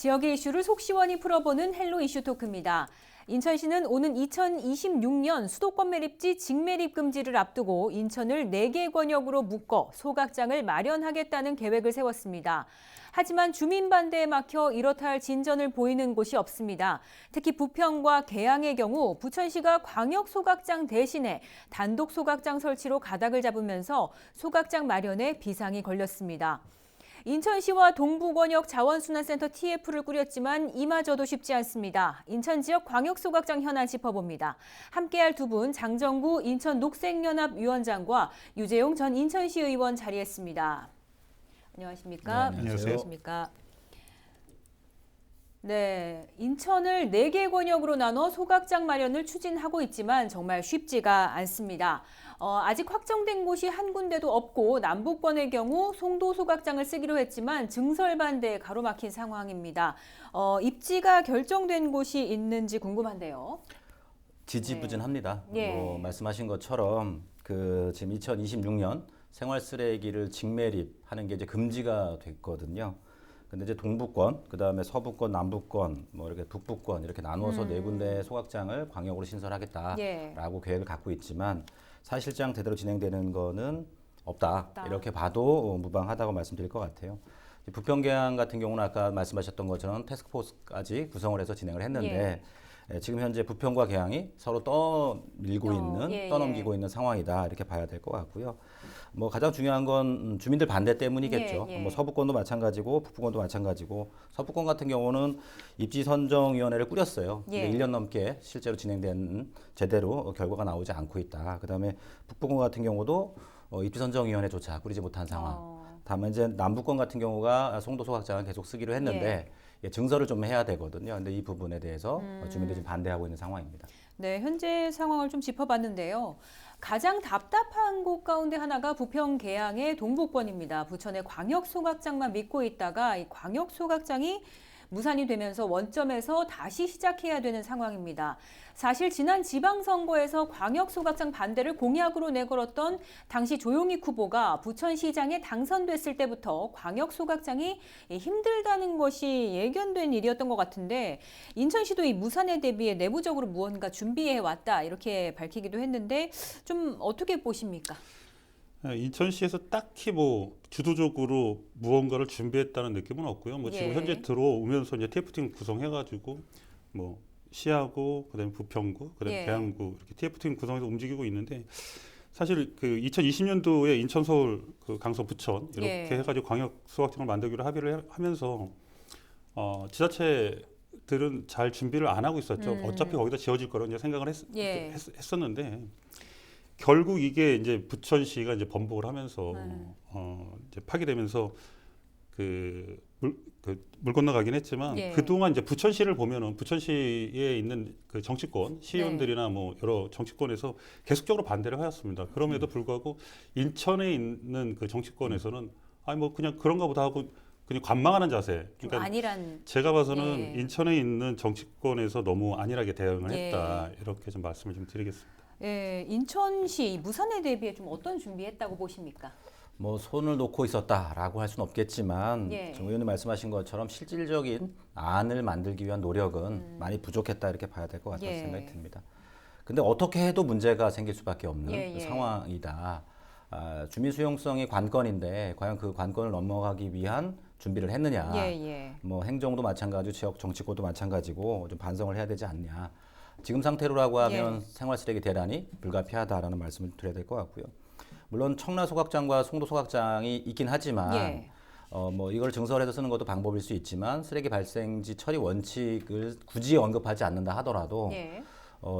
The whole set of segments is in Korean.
지역의 이슈를 속 시원히 풀어보는 헬로 이슈 토크입니다. 인천시는 오는 2026년 수도권 매립지 직매립 금지를 앞두고 인천을 4개 권역으로 묶어 소각장을 마련하겠다는 계획을 세웠습니다. 하지만 주민 반대에 막혀 이렇다 할 진전을 보이는 곳이 없습니다. 특히 부평과 계양의 경우 부천시가 광역 소각장 대신에 단독 소각장 설치로 가닥을 잡으면서 소각장 마련에 비상이 걸렸습니다. 인천시와 동부권역 자원순환센터 TF를 꾸렸지만 이마저도 쉽지 않습니다. 인천 지역 광역소각장 현안 짚어봅니다. 함께할 두 분 장정구 인천녹색연합 위원장과 유재용 전 인천시 의원 자리했습니다. 안녕하십니까? 네, 안녕하세요. 안녕하십니까? 네, 인천을 4개 권역으로 나눠 소각장 마련을 추진하고 있지만 정말 쉽지가 않습니다. 아직 확정된 곳이 한 군데도 없고 남부권의 경우 송도 소각장을 쓰기로 했지만 증설 반대에 가로막힌 상황입니다. 입지가 결정된 곳이 있는지 궁금한데요. 지지부진합니다. 네. 말씀하신 것처럼 지금 2026년 생활 쓰레기를 직매립하는 게 이제 금지가 됐거든요. 근데 이제 동부권, 그다음에 서부권, 남부권, 이렇게 북부권 이렇게 나누어서 4군데 소각장을 광역으로 신설하겠다라고 계획을 갖고 있지만 사실상 제대로 진행되는 거는 없다. 이렇게 봐도 무방하다고 말씀드릴 것 같아요. 부평 계양 같은 경우는 아까 말씀하셨던 것처럼 태스크포스까지 구성을 해서 진행을 했는데 지금 현재 부평과 계양이 서로 떠넘기고 있는 상황이다 이렇게 봐야 될 것 같고요. 가장 중요한 건 주민들 반대 때문이겠죠. 서부권도 마찬가지고 북부권도 마찬가지고 서부권 같은 경우는 입지선정위원회를 꾸렸어요. 근데 1년 넘게 실제로 진행된 제대로 결과가 나오지 않고 있다. 그다음에 북부권 같은 경우도 입지선정위원회조차 꾸리지 못한 상황. 다만 이제 남부권 같은 경우가 송도 소각장을 계속 쓰기로 했는데 증설을 좀 해야 되거든요. 근데 이 부분에 대해서 주민들이 지금 반대하고 있는 상황입니다. 네, 현재 상황을 좀 짚어봤는데요. 가장 답답한 곳 가운데 하나가 부평 계양의 동부권입니다. 부천의 광역 소각장만 믿고 있다가 이 광역 소각장이 무산이 되면서 원점에서 다시 시작해야 되는 상황입니다. 사실 지난 지방선거에서 광역소각장 반대를 공약으로 내걸었던 당시 조용익 후보가 부천시장에 당선됐을 때부터 광역소각장이 힘들다는 것이 예견된 일이었던 것 같은데 인천시도 이 무산에 대비해 내부적으로 무언가 준비해왔다 이렇게 밝히기도 했는데 좀 어떻게 보십니까? 인천시에서 딱히 주도적으로 무언가를 준비했다는 느낌은 없고요. 지금 현재 들어오면서 이제 TF팀 구성해가지고 시하고 그다음에 부평구, 그다음에 계양구 이렇게 TF팀 구성해서 움직이고 있는데 사실 2020년도에 인천, 서울, 강서, 부천 이렇게 해가지고 광역 소각장을 만들기로 합의를 하면서 지자체들은 잘 준비를 안 하고 있었죠. 어차피 거기다 지어질 거라고 이제 생각을 했었는데. 결국 이게 이제 부천시가 이제 번복을 하면서 이제 파기되면서 물 건너가긴 했지만 그동안 이제 부천시를 보면은 부천시에 있는 정치권 시의원들이나 여러 정치권에서 계속적으로 반대를 해왔습니다. 그럼에도 불구하고 인천에 있는 정치권에서는 그냥 그런가 보다 하고 그냥 관망하는 자세. 그러니까 안일한. 제가 봐서는 인천에 있는 정치권에서 너무 안일하게 대응을 했다 이렇게 좀 말씀을 좀 드리겠습니다. 인천시 무산에 대비해 좀 어떤 준비했다고 보십니까? 손을 놓고 있었다라고 할 수는 없겠지만 정 의원님 말씀하신 것처럼 실질적인 안을 만들기 위한 노력은 많이 부족했다 이렇게 봐야 될 것 같다는 생각이 듭니다. 근데 어떻게 해도 문제가 생길 수밖에 없는 상황이다. 주민 수용성이 관건인데 과연 그 관건을 넘어가기 위한 준비를 했느냐. 행정도 마찬가지고 지역 정치권도 마찬가지고 좀 반성을 해야 되지 않냐. 지금 상태로라고 하면 생활 쓰레기 대란이 불가피하다라는 말씀을 드려야 될 것 같고요. 물론 청라 소각장과 송도 소각장이 있긴 하지만 이걸 증설해서 쓰는 것도 방법일 수 있지만 쓰레기 발생지 처리 원칙을 굳이 언급하지 않는다 하더라도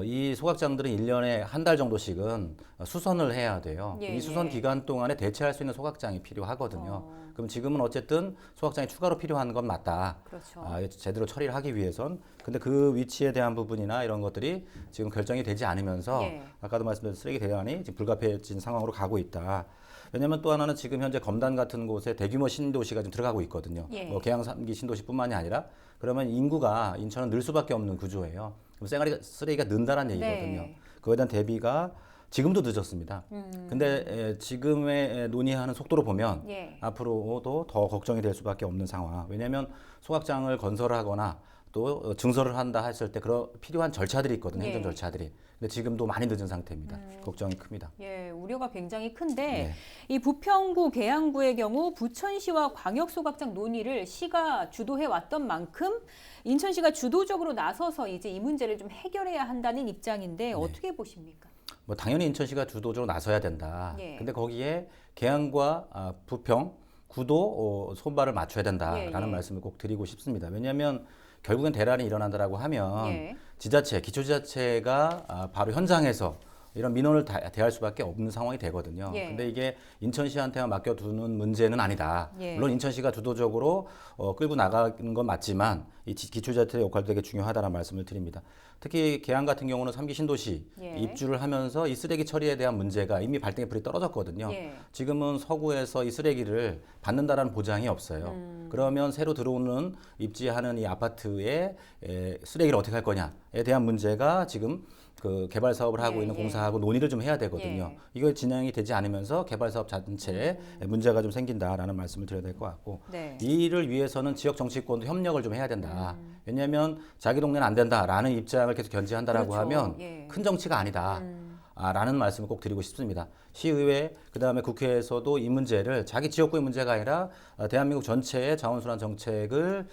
이 소각장들은 1년에 한 달 정도씩은 수선을 해야 돼요. 이 수선 기간 동안에 대체할 수 있는 소각장이 필요하거든요. 그럼 지금은 어쨌든 소각장이 추가로 필요한 건 맞다. 그렇죠. 제대로 처리를 하기 위해선. 근데 그 위치에 대한 부분이나 이런 것들이 지금 결정이 되지 않으면서 아까도 말씀드린 쓰레기 대란이 지금 불가피해진 상황으로 가고 있다. 왜냐하면 또 하나는 지금 현재 검단 같은 곳에 대규모 신도시가 지금 들어가고 있거든요. 계양 3기 신도시뿐만이 아니라 그러면 인구가 인천은 늘 수밖에 없는 구조예요. 그럼 쓰레기가 는다는 얘기거든요. 그거에 대한 대비가 지금도 늦었습니다. 근데 지금의 논의하는 속도로 보면 예. 앞으로도 더 걱정이 될 수밖에 없는 상황. 왜냐하면 소각장을 건설하거나 또 증설을 한다 했을 때 그런 필요한 절차들이 있거든요. 예. 행정 절차들이. 근데 지금도 많이 늦은 상태입니다. 걱정이 큽니다. 예, 우려가 굉장히 큰데 네. 이 부평구, 계양구의 경우 부천시와 광역소각장 논의를 시가 주도해 왔던 만큼 인천시가 주도적으로 나서서 이제 이 문제를 좀 해결해야 한다는 입장인데 어떻게 보십니까? 뭐 당연히 인천시가 주도적으로 나서야 된다. 예. 근데 거기에 계양과 부평, 구도 손발을 맞춰야 된다라는 예, 예. 말씀을 꼭 드리고 싶습니다. 왜냐하면 결국엔 대란이 일어난다라고 하면 예. 지자체, 기초지자체가 바로 현장에서 이런 민원을 대할 수밖에 없는 상황이 되거든요. 예. 근데 이게 인천시한테만 맡겨두는 문제는 아니다. 예. 물론 인천시가 주도적으로 끌고 나가는 건 맞지만 이 기초지자체의 역할도 되게 중요하다는 말씀을 드립니다. 특히 계양 같은 경우는 3기 신도시 예. 입주를 하면서 이 쓰레기 처리에 대한 문제가 이미 발등에 불이 떨어졌거든요. 예. 지금은 서구에서 이 쓰레기를 받는다라는 보장이 없어요. 그러면 새로 들어오는 입지하는 이 아파트에 쓰레기를 어떻게 할 거냐에 대한 문제가 지금 그 개발 사업을 하고 예, 있는 예. 공사하고 논의를 좀 해야 되거든요. 예. 이거 진행이 되지 않으면서 개발 사업 자체에 문제가 좀 생긴다라는 말씀을 드려야 될 것 같고 네. 이 일을 위해서는 지역 정치권도 협력을 좀 해야 된다. 왜냐하면 자기 동네는 안 된다라는 입장을 계속 견지한다라고 그렇죠. 하면 예. 큰 정치가 아니다. 라는 말씀을 꼭 드리고 싶습니다. 시의회, 그다음에 국회에서도 이 문제를 자기 지역구의 문제가 아니라 대한민국 전체의 자원순환 정책을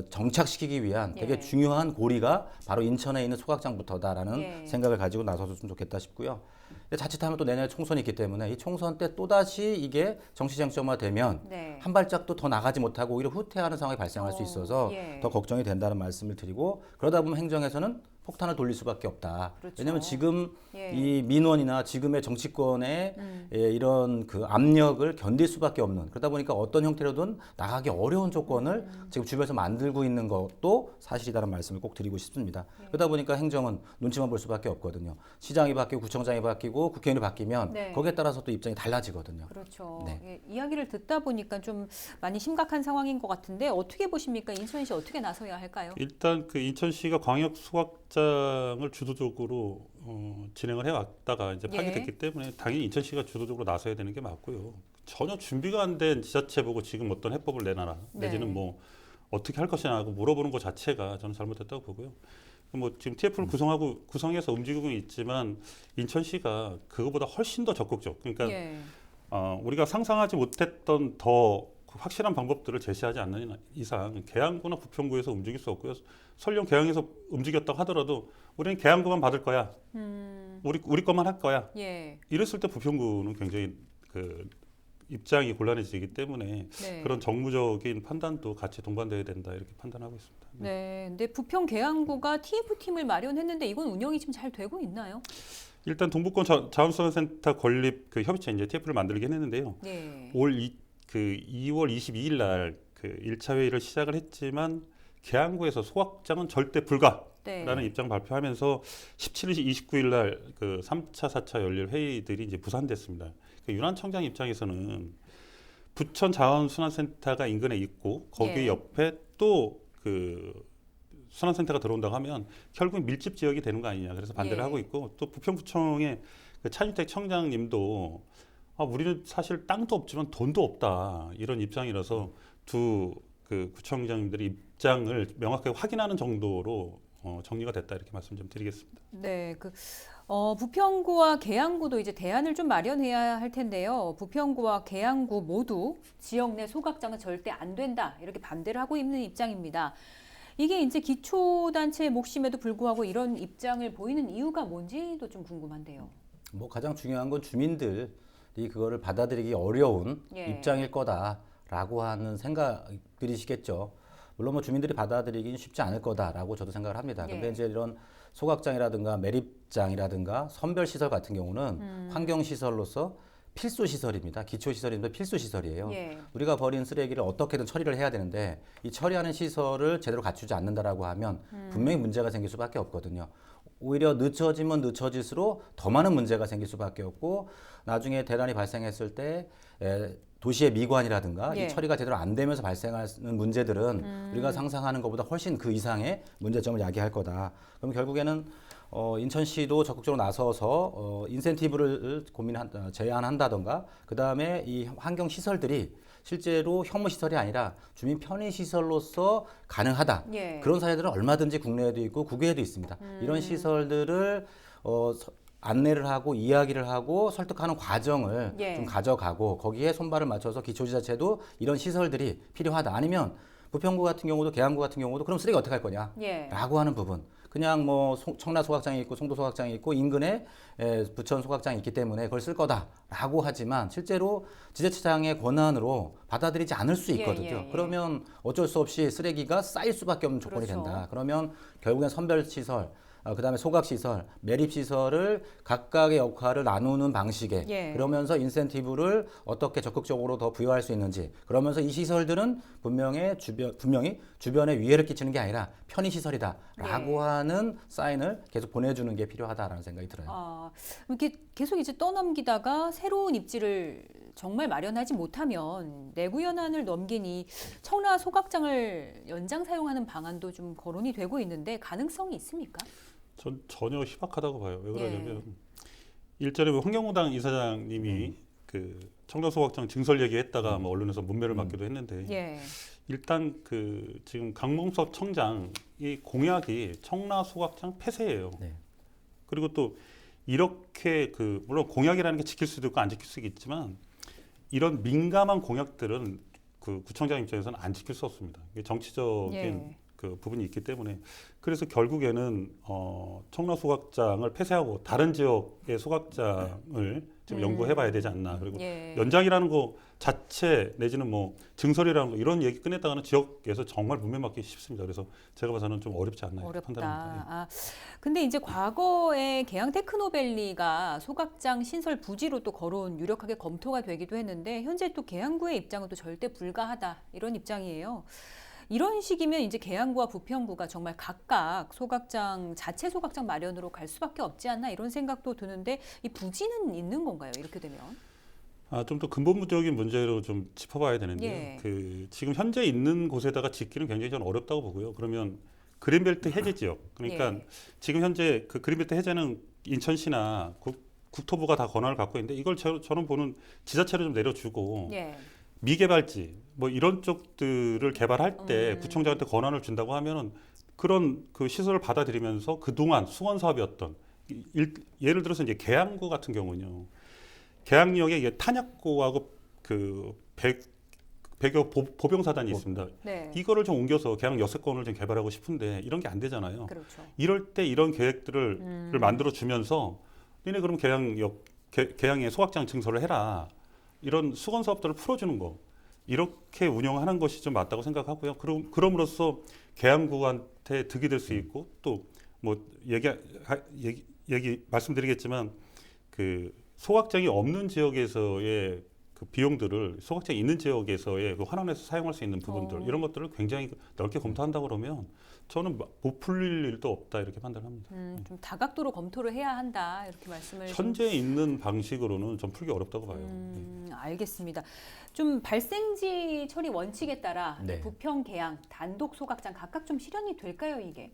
정착시키기 위한 되게 예. 중요한 고리가 바로 인천에 있는 소각장부터다라는 예. 생각을 가지고 나서줬으면 좋겠다 싶고요. 근데 자칫하면 또 내년에 총선이 있기 때문에 이 총선 때 또다시 이게 정치 쟁점화되면 네. 한 발짝도 더 나가지 못하고 오히려 후퇴하는 상황이 발생할 수 있어서 예. 더 걱정이 된다는 말씀을 드리고 그러다 보면 행정에서는 폭탄을 돌릴 수밖에 없다. 그렇죠. 왜냐하면 지금 예. 이 민원이나 지금의 정치권의 이런 그 압력을 견딜 수밖에 없는 그러다 보니까 어떤 형태로든 나가기 어려운 조건을 지금 주변에서 만들고 있는 것도 사실이라는 말씀을 꼭 드리고 싶습니다. 그러다 보니까 행정은 눈치만 볼 수밖에 없거든요. 시장이 바뀌고 구청장이 바뀌고 국회의원이 바뀌면 네. 거기에 따라서 또 입장이 달라지거든요. 그렇죠. 네. 예, 이야기를 듣다 보니까 좀 많이 심각한 상황인 것 같은데 어떻게 보십니까? 인천시 어떻게 나서야 할까요? 일단 그 인천시가 광역 소각장을 주도적으로 진행을 해왔다가 이제 파기됐기 예. 때문에 당연히 인천시가 주도적으로 나서야 되는 게 맞고요. 전혀 준비가 안 된 지자체 보고 지금 어떤 해법을 내놔라 내지는 네. 뭐 어떻게 할 것이냐 하고 물어보는 것 자체가 저는 잘못됐다고 보고요. 뭐 지금 TF를 구성해서 움직이고 있지만 인천시가 그거보다 훨씬 더 적극적. 그러니까 예. 우리가 상상하지 못했던 더 확실한 방법들을 제시하지 않는 이상 계양구나 부평구에서 움직일 수 없고요. 설령 계양에서 움직였다고 하더라도 우리는 계양구만 받을 거야. 우리 것만 할 거야. 예. 이랬을 때 부평구는 굉장히 그 입장이 곤란해지기 때문에 네. 그런 정무적인 판단도 같이 동반돼야 된다 이렇게 판단하고 있습니다. 네. 근데 부평 계양구가 TF팀을 마련했는데 이건 운영이 지금 잘 되고 있나요? 일단 동북권 자원순환센터 건립 그 협의체 이제 TF를 만들긴 했는데요. 네. 2월 22일 날 그 1차 회의를 시작을 했지만 계양구에서 소각장은 절대 불가라는 네. 입장 발표하면서 17일, 29일 날 그 3차, 4차 열릴 회의들이 이제 무산됐습니다. 그 윤한청장 입장에서는 부천 자원순환센터가 인근에 있고 거기 예. 옆에 또 그 순환센터가 들어온다고 하면 결국 밀집 지역이 되는 거 아니냐 그래서 반대를 예. 하고 있고 또 부평구청의 그 차윤택 청장님도 우리는 사실 땅도 없지만 돈도 없다 이런 입장이라서 두 그 구청장님들의 입장을 명확하게 확인하는 정도로 정리가 됐다 이렇게 말씀 좀 드리겠습니다. 네. 부평구와 계양구도 이제 대안을 좀 마련해야 할 텐데요. 부평구와 계양구 모두 지역 내 소각장은 절대 안 된다. 이렇게 반대를 하고 있는 입장입니다. 이게 이제 기초단체의 몫임에도 불구하고 이런 입장을 보이는 이유가 뭔지도 좀 궁금한데요. 뭐 가장 중요한 건 주민들이 그거를 받아들이기 어려운 예. 입장일 거다라고 하는 생각들이시겠죠. 물론 뭐 주민들이 받아들이기는 쉽지 않을 거다라고 저도 생각을 합니다. 근데 예. 이제 이런 소각장이라든가 매립장이라든가 선별시설 같은 경우는 환경시설로서 필수 시설입니다. 기초 시설인데 필수 시설이에요. 예. 우리가 버린 쓰레기를 어떻게든 처리를 해야 되는데 이 처리하는 시설을 제대로 갖추지 않는다라고 하면 분명히 문제가 생길 수밖에 없거든요. 오히려 늦춰지면 늦춰질수록 더 많은 문제가 생길 수밖에 없고 나중에 대란이 발생했을 때 도시의 미관이라든가 예. 이 처리가 제대로 안 되면서 발생하는 문제들은 우리가 상상하는 것보다 훨씬 그 이상의 문제점을 야기할 거다. 그럼 결국에는 인천시도 적극적으로 나서서 인센티브를 제한한다던가 그 다음에 이 환경 시설들이 실제로 혐오 시설이 아니라 주민 편의 시설로서 가능하다. 예. 그런 사례들은 얼마든지 국내에도 있고 국외에도 있습니다. 이런 시설들을 안내를 하고 이야기를 하고 설득하는 과정을 예. 좀 가져가고 거기에 손발을 맞춰서 기초지자체도 이런 시설들이 필요하다. 아니면 부평구 같은 경우도 계양구 같은 경우도 그럼 쓰레기 어떻게 할 거냐? 예. 라고 하는 부분. 그냥 뭐 청라 소각장이 있고 송도 소각장이 있고 인근에 부천 소각장이 있기 때문에 그걸 쓸 거다라고 하지만 실제로 지자체장의 권한으로 받아들이지 않을 수 있거든요. 예, 예, 예. 그러면 어쩔 수 없이 쓰레기가 쌓일 수밖에 없는 조건이 그렇죠. 된다. 그러면 결국엔 선별시설 그다음에 소각시설, 매립시설을 각각의 역할을 나누는 방식에 예. 그러면서 인센티브를 어떻게 적극적으로 더 부여할 수 있는지 그러면서 이 시설들은 분명히 주변에 위해를 끼치는 게 아니라 편의시설이다라고 예. 하는 사인을 계속 보내주는 게 필요하다라는 생각이 들어요. 아, 이렇게 계속 이제 떠넘기다가 새로운 입지를 정말 마련하지 못하면 내구현안을 넘긴 이 청라 소각장을 연장 사용하는 방안도 좀 거론이 되고 있는데 가능성이 있습니까? 전 전혀 희박하다고 봐요. 왜 그러냐면 예. 일전에 환경노당 이사장님이 그 청라 소각장 증설 얘기했다가 뭐 언론에서 문매를 맞기도 했는데 예. 일단 그 지금 강봉섭 청장 이 공약이 청라 소각장 폐쇄예요. 네. 그리고 또 이렇게 그 물론 공약이라는 게 지킬 수도 있고 안 지킬 수도 있지만 이런 민감한 공약들은 그 구청장 입장에서는 안 지킬 수 없습니다. 이게 정치적인 예. 그 부분이 있기 때문에 그래서 결국에는 청라 소각장을 폐쇄하고 다른 지역의 소각장을 좀 연구해봐야 되지 않나. 그리고 예. 연장이라는 거 자체 내지는 뭐 증설이라는 거 이런 얘기 꺼냈다가는 지역에서 정말 문매맞기 쉽습니다. 그래서 제가 봐서는 좀 어렵지 않나 이렇게 어렵다. 판단합니다. 예. 아, 근데 이제 과거에 계양 테크노밸리가 소각장 신설 부지로 또 거론 유력하게 검토가 되기도 했는데 현재 또 계양구의 입장은 또 절대 불가하다 이런 입장이에요. 이런 식이면 이제 계양구와 부평구가 정말 각각 소각장 자체 소각장 마련으로 갈 수밖에 없지 않나 이런 생각도 드는데 이 부지는 있는 건가요? 이렇게 되면? 좀 더 근본적인 문제로 좀 짚어봐야 되는데 예. 그 지금 현재 있는 곳에다가 짓기는 굉장히 저는 어렵다고 보고요. 그러면 그린벨트 해제 지역 그러니까 예. 지금 현재 그 그린벨트 해제는 인천시나 국토부가 다 권한을 갖고 있는데 이걸 저는 보는 지자체로 좀 내려주고 예. 미개발지 뭐 이런 쪽들을 개발할 때 구청장한테 권한을 준다고 하면은 그런 그 시설을 받아들이면서 그동안 수건 사업이었던 예를 들어서 이제 계양구 같은 경우는요. 계양역에 이게 탄약고하고 그 백여 보병사단이 있습니다. 네. 이거를 좀 옮겨서 계양 여세권을 좀 개발하고 싶은데 이런 게 안 되잖아요. 그렇죠. 이럴 때 이런 계획들을 만들어 주면서 니네 그럼 계양에 소각장 증설을 해라. 이런 수건 사업들을 풀어주는 거 이렇게 운영하는 것이 좀 맞다고 생각하고요. 그럼으로써 계양구한테 득이 될 수 있고 또 뭐 얘기 말씀드리겠지만 그 소각장이 없는 지역에서의 그 비용들을 소각장이 있는 지역에서의 그 환원해서 사용할 수 있는 부분들 이런 것들을 굉장히 넓게 검토한다 그러면 저는 못 풀릴 일도 없다 이렇게 판단합니다. 좀 다각도로 검토를 해야 한다 이렇게 말씀을 현재 있는 방식으로는 좀 풀기 어렵다고 봐요. 알겠습니다. 좀 발생지 처리 원칙에 따라 네. 부평, 계양, 단독 소각장 각각 좀 실현이 될까요 이게?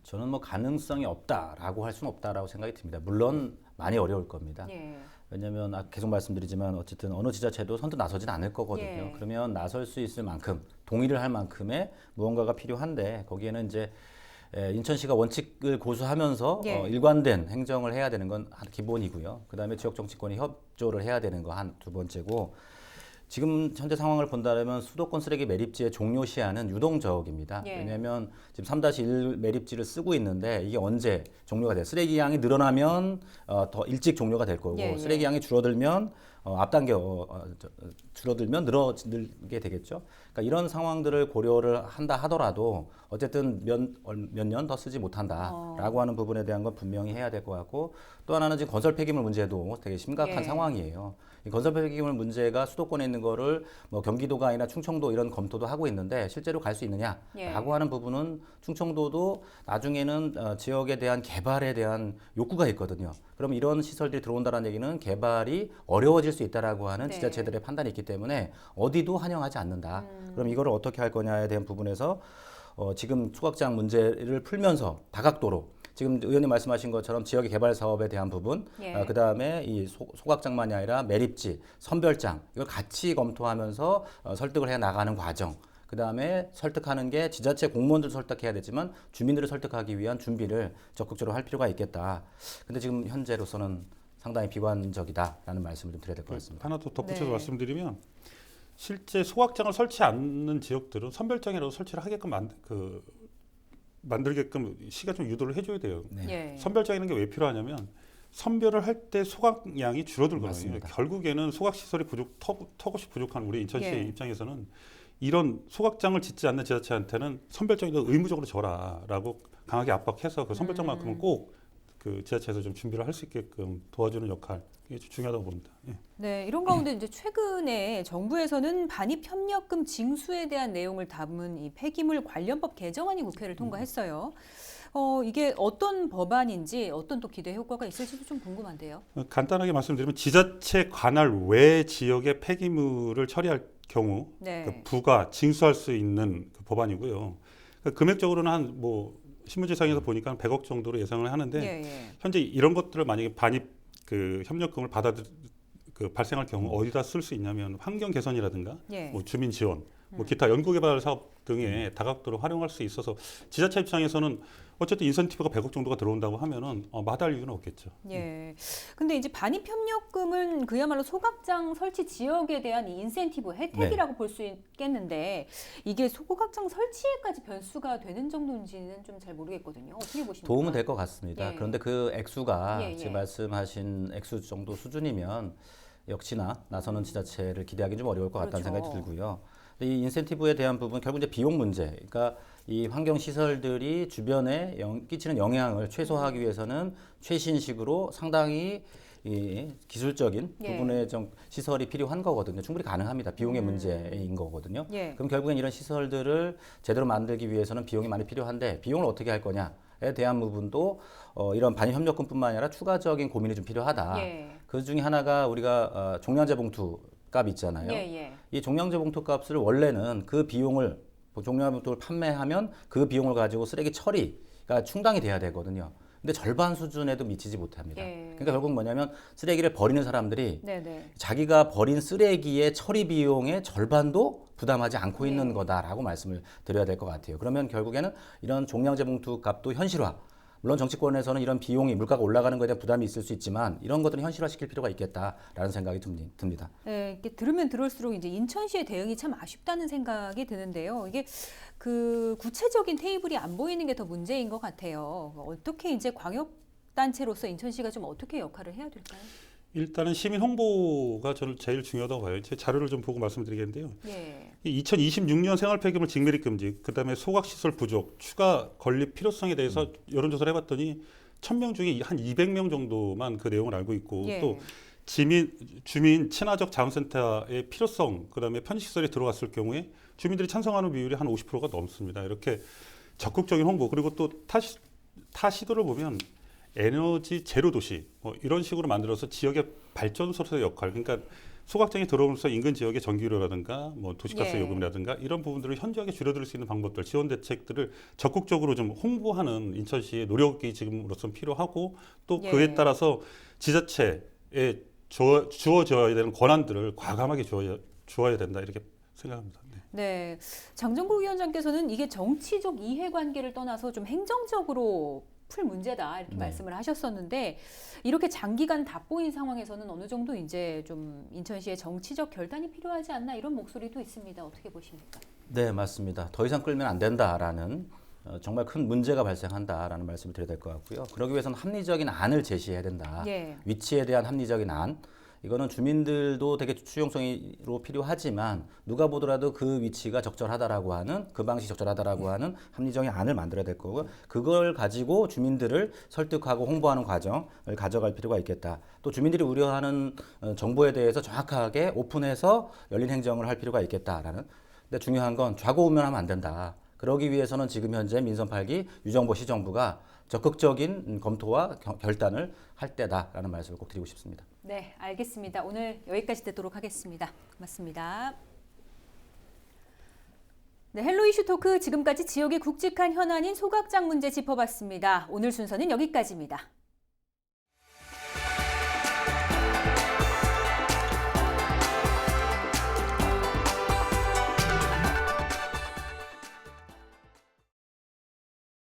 저는 뭐 가능성이 없다라고 할 수는 없다라고 생각이 듭니다. 물론 많이 어려울 겁니다. 예. 왜냐하면 계속 말씀드리지만 어쨌든 어느 지자체도 선뜻 나서진 않을 거거든요. 예. 그러면 나설 수 있을 만큼 동의를 할 만큼의 무언가가 필요한데 거기에는 이제 인천시가 원칙을 고수하면서 예. 일관된 행정을 해야 되는 건 기본이고요. 그다음에 지역 정치권이 협조를 해야 되는 거 두 번째고 지금 현재 상황을 본다면 수도권 쓰레기 매립지의 종료 시한은 유동적입니다. 예. 왜냐하면 지금 3-1 매립지를 쓰고 있는데 이게 언제 종료가 돼요? 쓰레기 양이 늘어나면 더 일찍 종료가 될 거고 예, 쓰레기 양이 줄어들면 줄어들면 늘게 되겠죠. 그러니까 이런 상황들을 고려를 한다 하더라도 어쨌든 몇 년 더 쓰지 못한다라고 하는 부분에 대한 건 분명히 해야 될 것 같고 또 하나는 지금 건설 폐기물 문제도 되게 심각한 예. 상황이에요. 이 건설 폐기물 문제가 수도권에 있는 거를 뭐 경기도가 아니라 충청도 이런 검토도 하고 있는데 실제로 갈 수 있느냐라고 예. 하는 부분은 충청도도 나중에는 지역에 대한 개발에 대한 욕구가 있거든요. 그럼 이런 시설들이 들어온다는 얘기는 개발이 어려워질 수 있다라고 하는 네. 지자체들의 판단이 있기 때문에 어디도 환영하지 않는다. 그럼 이거를 어떻게 할 거냐에 대한 부분에서 지금 소각장 문제를 풀면서 다각도로 지금 의원님 말씀하신 것처럼 지역의 개발 사업에 대한 부분, 예. 그다음에 이 소각장만이 아니라 매립지, 선별장 이걸 같이 검토하면서 설득을 해 나가는 과정. 그다음에 설득하는 게 지자체 공무원들 설득해야 되지만 주민들을 설득하기 위한 준비를 적극적으로 할 필요가 있겠다. 근데 지금 현재로서는 상당히 비관적이다라는 말씀을 좀 드려야 될 것 같습니다. 하나 더 덧붙여서 네. 말씀드리면 실제 소각장을 설치 않는 지역들은 선별장이라도 설치를 하게끔 만들게끔 시가 좀 유도를 해줘야 돼요. 네. 예. 선별장이라는 게 왜 필요하냐면 선별을 할 때 소각량이 줄어들거든요. 맞습니다. 결국에는 소각 시설이 턱없이 부족한 우리 인천시의 예. 입장에서는 이런 소각장을 짓지 않는 지자체한테는 선별장도 의무적으로 줘라라고 강하게 압박해서 그 선별장만큼은 꼭 그 지자체에서 좀 준비를 할 수 있게끔 도와주는 역할 이게 좀 중요하다고 봅니다. 예. 네, 이런 가운데 이제 최근에 정부에서는 반입 협력금 징수에 대한 내용을 담은 이 폐기물 관련법 개정안이 국회를 통과했어요. 이게 어떤 법안인지 어떤 또 기대 효과가 있을지도 좀 궁금한데요. 간단하게 말씀드리면 지자체 관할 외 지역의 폐기물을 처리할 경우 네. 그 부가 징수할 수 있는 그 법안이고요. 그 금액적으로는 한 신문지상에서 보니까 한 100억 정도로 예상을 하는데 예, 예. 현재 이런 것들을 만약에 반입 그 협력금을 발생할 경우 어디다 쓸 수 있냐면 환경 개선이라든가 예. 주민 지원, 기타 연구개발 사업 등에 다각도로 활용할 수 있어서 지자체 입장에서는 어쨌든 인센티브가 100억 정도가 들어온다고 하면은 마다할 이유는 없겠죠. 예. 근데 이제 반입 협력금은 그야말로 소각장 설치 지역에 대한 이 인센티브 혜택이라고 볼 수 있겠는데 이게 소각장 설치에까지 변수가 되는 정도인지는 좀 잘 모르겠거든요. 어떻게 보십니까? 도움은 될 것 같습니다. 예. 그런데 그 액수가 예, 예. 지금 말씀하신 액수 정도 수준이면 역시나 나서는 지자체를 기대하기 좀 어려울 것 같다는 그렇죠. 생각이 들고요. 이 인센티브에 대한 부분 결국 이제 비용 문제. 그러니까 이 환경 시설들이 주변에 끼치는 영향을 최소화하기 위해서는 최신식으로 상당히 이 기술적인 예. 부분의 좀 시설이 필요한 거거든요. 충분히 가능합니다. 비용의 문제인 거거든요. 예. 그럼 결국엔 이런 시설들을 제대로 만들기 위해서는 비용이 많이 필요한데 비용을 어떻게 할 거냐에 대한 부분도 이런 반입 협력금뿐만 아니라 추가적인 고민이 좀 필요하다. 예. 그 중에 하나가 우리가 종량제 봉투 값 있잖아요. 예, 예. 이 종량제 봉투 값을 원래는 그 비용을 종량제 봉투를 판매하면 그 비용을 가지고 쓰레기 처리가 충당이 돼야 되거든요. 근데 절반 수준에도 미치지 못합니다. 예. 그러니까 결국 뭐냐면 쓰레기를 버리는 사람들이 네네. 자기가 버린 쓰레기의 처리 비용의 절반도 부담하지 않고 있는 네. 거다라고 말씀을 드려야 될 것 같아요. 그러면 결국에는 이런 종량제 봉투 값도 현실화. 물론 정치권에서는 이런 비용이 물가가 올라가는 것에 대한 부담이 있을 수 있지만 이런 것들은 현실화시킬 필요가 있겠다라는 생각이 듭니다. 네, 이렇게 들으면 들을수록 이제 인천시의 대응이 참 아쉽다는 생각이 드는데요. 이게 그 구체적인 테이블이 안 보이는 게 더 문제인 것 같아요. 어떻게 이제 광역단체로서 인천시가 좀 어떻게 역할을 해야 될까요? 일단은 시민 홍보가 저는 제일 중요하다고 봐요. 제 자료를 좀 보고 말씀드리겠는데요. 예. 2026년 생활 폐기물 직매립 금지, 그다음에 소각 시설 부족, 추가 건립 필요성에 대해서 여론조사를 해봤더니 1,000명 중에 한 200명 정도만 그 내용을 알고 있고 예. 또 주민 친화적 자원센터의 필요성, 그다음에 편의시설에 들어갔을 경우에 주민들이 찬성하는 비율이 한 50%가 넘습니다. 이렇게 적극적인 홍보, 그리고 또 타 시도를 보면 에너지 제로 도시 이런 식으로 만들어서 지역의 발전소로서의 역할, 그러니까 소각장이 들어오면서 인근 지역의 전기료라든가 도시가스 예. 요금이라든가 이런 부분들을 현저하게 줄여들 수 있는 방법들, 지원 대책들을 적극적으로 좀 홍보하는 인천시의 노력이 지금으로선 필요하고 또 예. 그에 따라서 지자체에 주어져야 되는 권한들을 과감하게 주어야 된다 이렇게 생각합니다. 네. 네, 장정국 위원장께서는 이게 정치적 이해관계를 떠나서 좀 행정적으로 풀 문제다 이렇게 네. 말씀을 하셨었는데 이렇게 장기간 답보인 상황에서는 어느 정도 이제 좀 인천시의 정치적 결단이 필요하지 않나 이런 목소리도 있습니다. 어떻게 보십니까? 네, 맞습니다. 더 이상 끌면 안 된다라는 정말 큰 문제가 발생한다라는 말씀을 드려야 될 것 같고요. 그러기 위해서는 합리적인 안을 제시해야 된다. 예. 위치에 대한 합리적인 안. 이거는 주민들도 되게 수용성으로 필요하지만 누가 보더라도 그 위치가 적절하다라고 하는, 그 방식이 적절하다라고 하는 합리적인 안을 만들어야 될 거고요. 그걸 가지고 주민들을 설득하고 홍보하는 과정을 가져갈 필요가 있겠다. 또 주민들이 우려하는 정보에 대해서 정확하게 오픈해서 열린 행정을 할 필요가 있겠다라는. 근데 중요한 건 좌고우면하면 안 된다. 그러기 위해서는 지금 현재 민선 8기 유정보 시정부가 적극적인 검토와 결단을 할 때다라는 말씀을 꼭 드리고 싶습니다. 네, 알겠습니다. 오늘 여기까지 듣도록 하겠습니다. 고맙습니다. 네, 헬로 이슈 토크 지금까지 지역의 굵직한 현안인 소각장 문제 짚어봤습니다. 오늘 순서는 여기까지입니다.